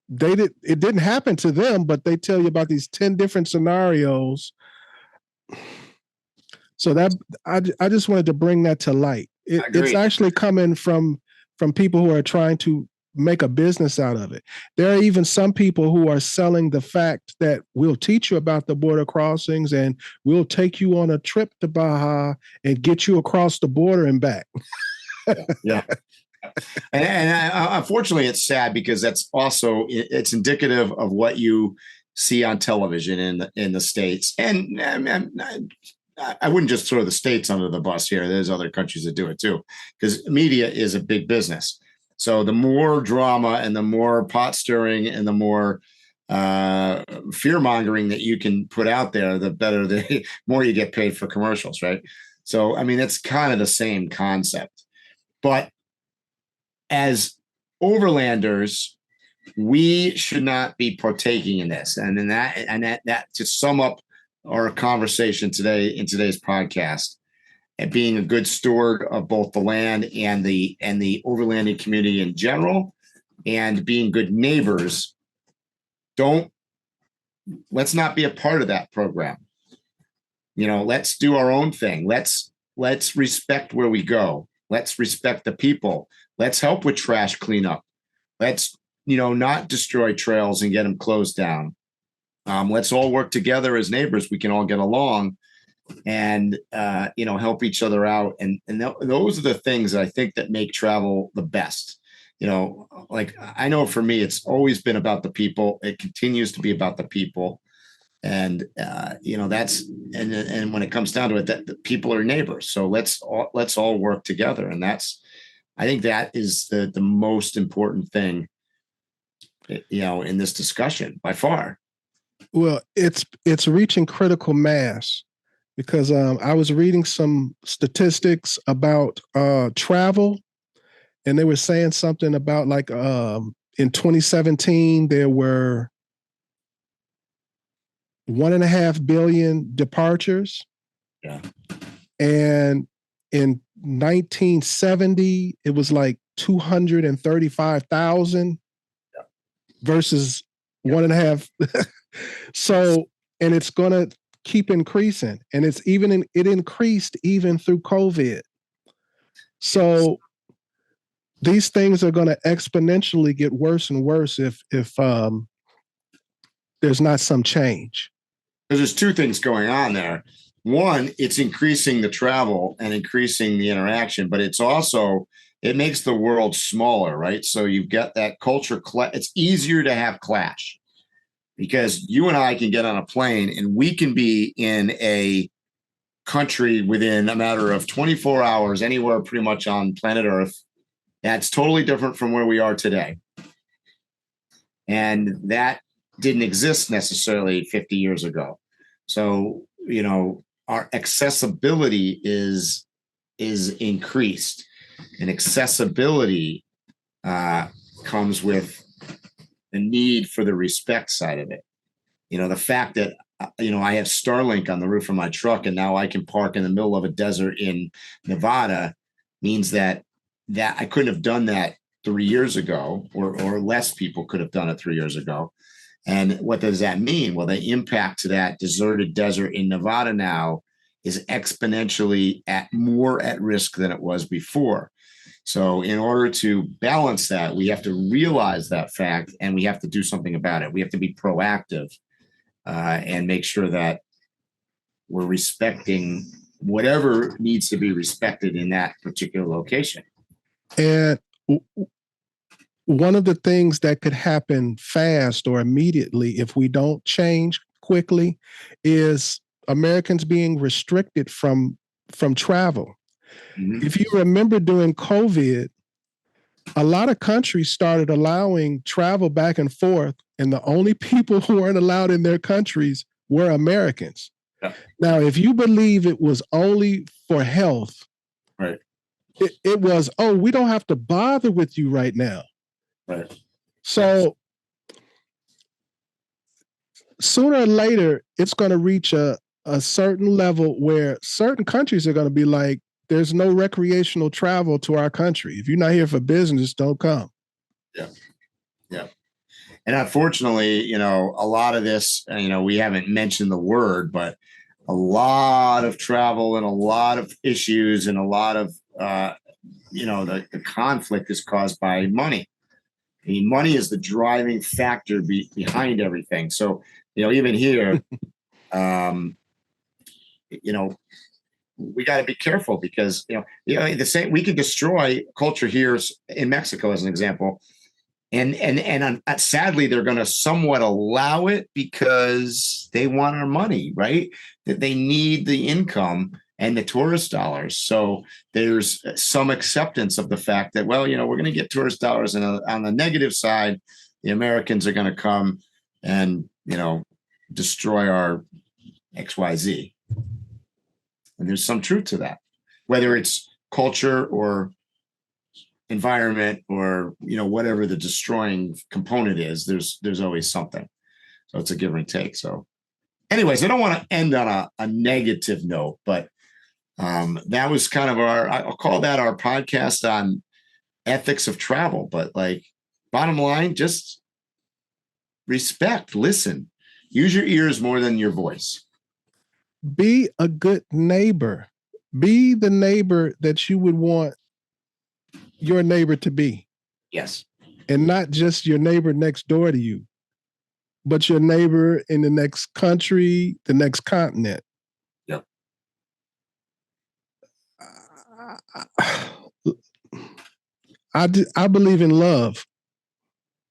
it didn't happen to them, but they tell you about these 10 different scenarios. So that I just wanted to bring that to light. It's actually coming from people who are trying to make a business out of it. There are even some people who are selling the fact that we'll teach you about the border crossings and we'll take you on a trip to Baja and get you across the border and back. Yeah. And unfortunately, it's sad because it's indicative of what you see on television in the States. And I wouldn't just throw the States under the bus here. There's other countries that do it too, because media is a big business. So the more drama and the more pot stirring and the more fear mongering that you can put out there, the better, the more you get paid for commercials, right? So, I mean, it's kind of the same concept. But as overlanders, we should not be partaking in this. And then that to sum up our conversation today in today's podcast, and being a good steward of both the land and the overlanding community in general, and being good neighbors. Let's not be a part of that program. Let's do our own thing. Let's respect where we go. Let's respect the people. Let's help with trash cleanup. Let's, not destroy trails and get them closed down. Let's all work together as neighbors. We can all get along and, help each other out. And those are the things that I think that make travel the best. Like, I know for me, it's always been about the people. It continues to be about the people. And, that's, and when it comes down to it, that the people are neighbors. So let's all work together. And I think that is the most important thing, in this discussion by far. Well, it's reaching critical mass, because I was reading some statistics about travel. And they were saying something about like in 2017, there were 1.5 billion departures. Yeah. And in 1970, it was like 235,000 versus 1.5. So, and it's going to keep increasing. And it increased even through COVID. So, these things are going to exponentially get worse and worse if there's not some change. There's two things going on there. One, it's increasing the travel and increasing the interaction, but it's also, it makes the world smaller, right? So you've got that culture. It's easier to have clash because you and I can get on a plane and we can be in a country within a matter of 24 hours, anywhere pretty much on planet Earth. That's totally different from where we are today. And that didn't exist necessarily 50 years ago. So, our accessibility is increased, and accessibility comes with the need for the respect side of it. The fact that, I have Starlink on the roof of my truck and now I can park in the middle of a desert in Nevada means that I couldn't have done that 3 years ago, or less people could have done it 3 years ago. And what does that mean? Well, the impact to that deserted desert in Nevada now is exponentially more at risk than it was before. So in order to balance that, we have to realize that fact and we have to do something about it. We have to be proactive and make sure that we're respecting whatever needs to be respected in that particular location. And one of the things that could happen fast or immediately if we don't change quickly is Americans being restricted from travel. Mm-hmm. If you remember during COVID, a lot of countries started allowing travel back and forth, and the only people who weren't allowed in their countries were Americans. Yeah. Now, if you believe it was only for health, right? It was, we don't have to bother with you right now. Right. So sooner or later, it's going to reach a certain level where certain countries are going to be like, there's no recreational travel to our country. If you're not here for business, don't come. Yeah. Yeah. And unfortunately, a lot of this, we haven't mentioned the word, but a lot of travel and a lot of issues and a lot of, the conflict is caused by money. I mean, money is the driving factor behind everything. So, even here, we got to be careful because, the same, we could destroy culture here in Mexico, as an example. And sadly, they're going to somewhat allow it because they want our money, right? That they need the income and the tourist dollars. So there's some acceptance of the fact that, well, we're going to get tourist dollars, and on the negative side, the Americans are going to come and, destroy our XYZ. And there's some truth to that, whether it's culture or environment or, whatever the destroying component is, there's always something. So it's a give and take. So anyways, I don't want to end on a negative note, but that was kind of I'll call that our podcast on ethics of travel. But bottom line, just respect, listen, use your ears more than your voice. Be a good neighbor. Be the neighbor that you would want your neighbor to be. Yes. And not just your neighbor next door to you, but your neighbor in the next country, the next continent. Yep. I believe in love.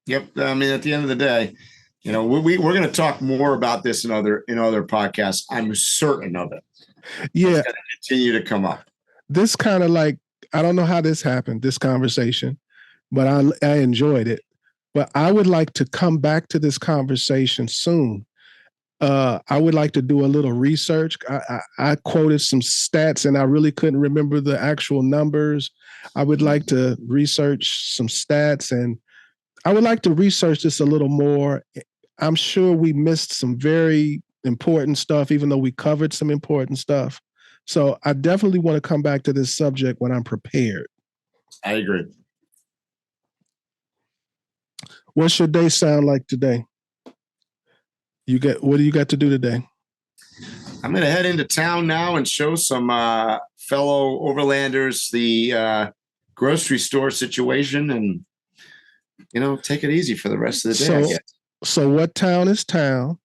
Yep. I mean, at the end of the day, we're going to talk more about this in other podcasts. I'm certain of it. Yeah. It's going to continue to come up. This kind of I don't know how this happened, this conversation, but I enjoyed it. But I would like to come back to this conversation soon. I would like to do a little research. I quoted some stats and I really couldn't remember the actual numbers. I would like to research some stats, and I would like to research this a little more. I'm sure we missed some very important stuff, even though we covered some important stuff. So I definitely want to come back to this subject when I'm prepared. I agree. What's your day sound like today? What do you got to do today? I'm going to head into town now and show some fellow overlanders the grocery store situation, and take it easy for the rest of the day. So what town is town?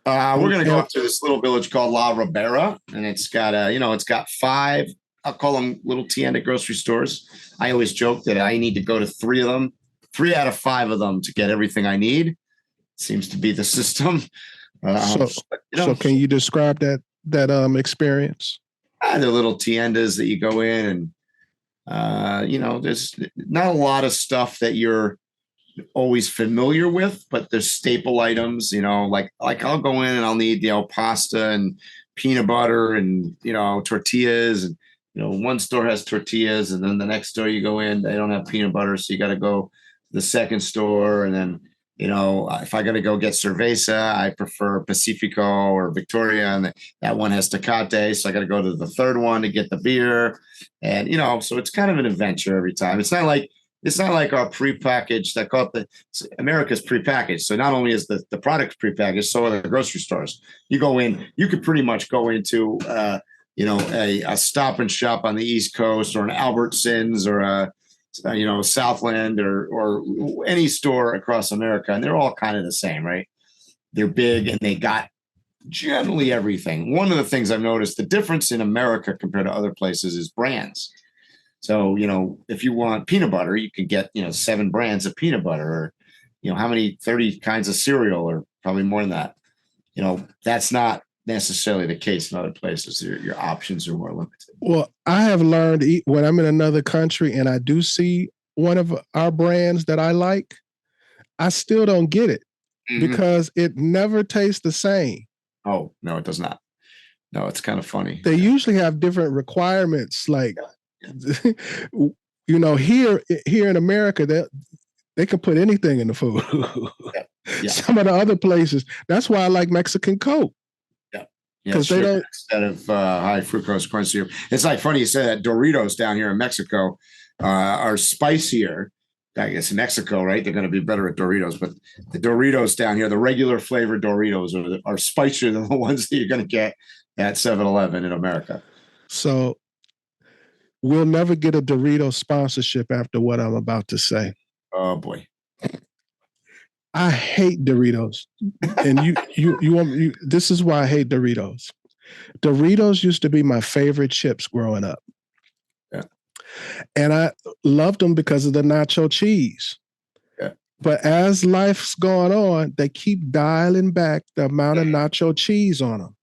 We're going to go up to this little village called La Ribera, and it's got it's got 5, I'll call them little tienda grocery stores. I always joke that I need to go to 3 of them, 3 out of 5 of them to get everything I need. Seems to be the system. So can you describe that experience? They're little tiendas that you go in, and there's not a lot of stuff that you're always familiar with, but there's staple items. Like I'll go in and I'll need pasta and peanut butter and tortillas, and one store has tortillas, and then the next store you go in, they don't have peanut butter, so you got to go to the second store, and then if I got to go get cerveza, I prefer Pacifico or Victoria, and that one has Tecate, so I got to go to the third one to get the beer, and so it's kind of an adventure every time. It's not like our prepackaged. I call it America's prepackaged. So not only is the product prepackaged, so are the grocery stores. You go in, you could pretty much go into a Stop and Shop on the East Coast, or an Albertsons, or a Southland, or any store across America, and they're all kind of the same, right? They're big and they got generally everything. One of the things I've noticed, the difference in America compared to other places is brands. So, if you want peanut butter, you can get, 7 brands of peanut butter, or, how many 30 kinds of cereal, or probably more than that. That's not necessarily the case in other places. Your options are more limited. Well, I have learned when I'm in another country and I do see one of our brands that I like, I still don't get it because it never tastes the same. Oh, no, it does not. No, it's kind of funny. They usually have different requirements. Like, here in America, they can put anything in the food. Yeah. Some of the other places, that's why I like Mexican Coke. Because they don't, instead of high fructose corn syrup. It's funny you say that. Doritos down here in Mexico are spicier. I guess in Mexico, right? They're going to be better at Doritos, but the Doritos down here, the regular flavored Doritos are spicier than the ones that you're going to get at 7-Eleven in America. So we'll never get a Dorito sponsorship after what I'm about to say. Oh boy. I hate Doritos. And this is why I hate Doritos. Doritos used to be my favorite chips growing up. Yeah. And I loved them because of the nacho cheese. Yeah. But as life's gone on, they keep dialing back the amount of nacho cheese on them.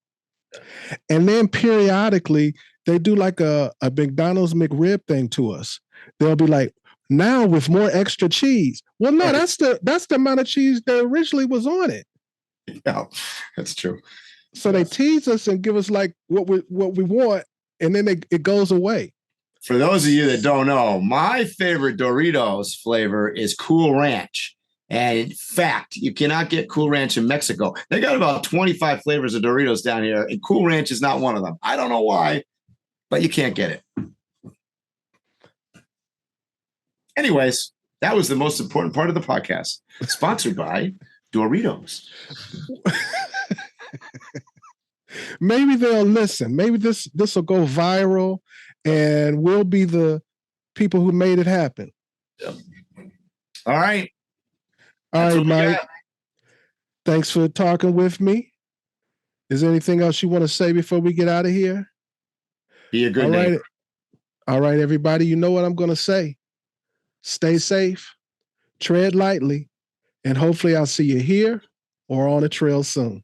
And then periodically, they do like a McDonald's McRib thing to us. They'll be like, now with more extra cheese. Well, no, that's the amount of cheese that originally was on it. Yeah, that's true. So they tease us and give us like what we want, and then it goes away. For those of you that don't know, my favorite Doritos flavor is Cool Ranch. And in fact, you cannot get Cool Ranch in Mexico. They got about 25 flavors of Doritos down here, and Cool Ranch is not one of them. I don't know why, but you can't get it. Anyways, that was the most important part of the podcast, sponsored by Doritos. Maybe they'll listen. Maybe this will go viral, and we'll be the people who made it happen. Yep. All right. All right, Mike. Thanks for talking with me. Is there anything else you want to say before we get out of here? Be a good neighbor. All right, everybody. You know what I'm going to say. Stay safe, tread lightly, and hopefully I'll see you here or on the trail soon.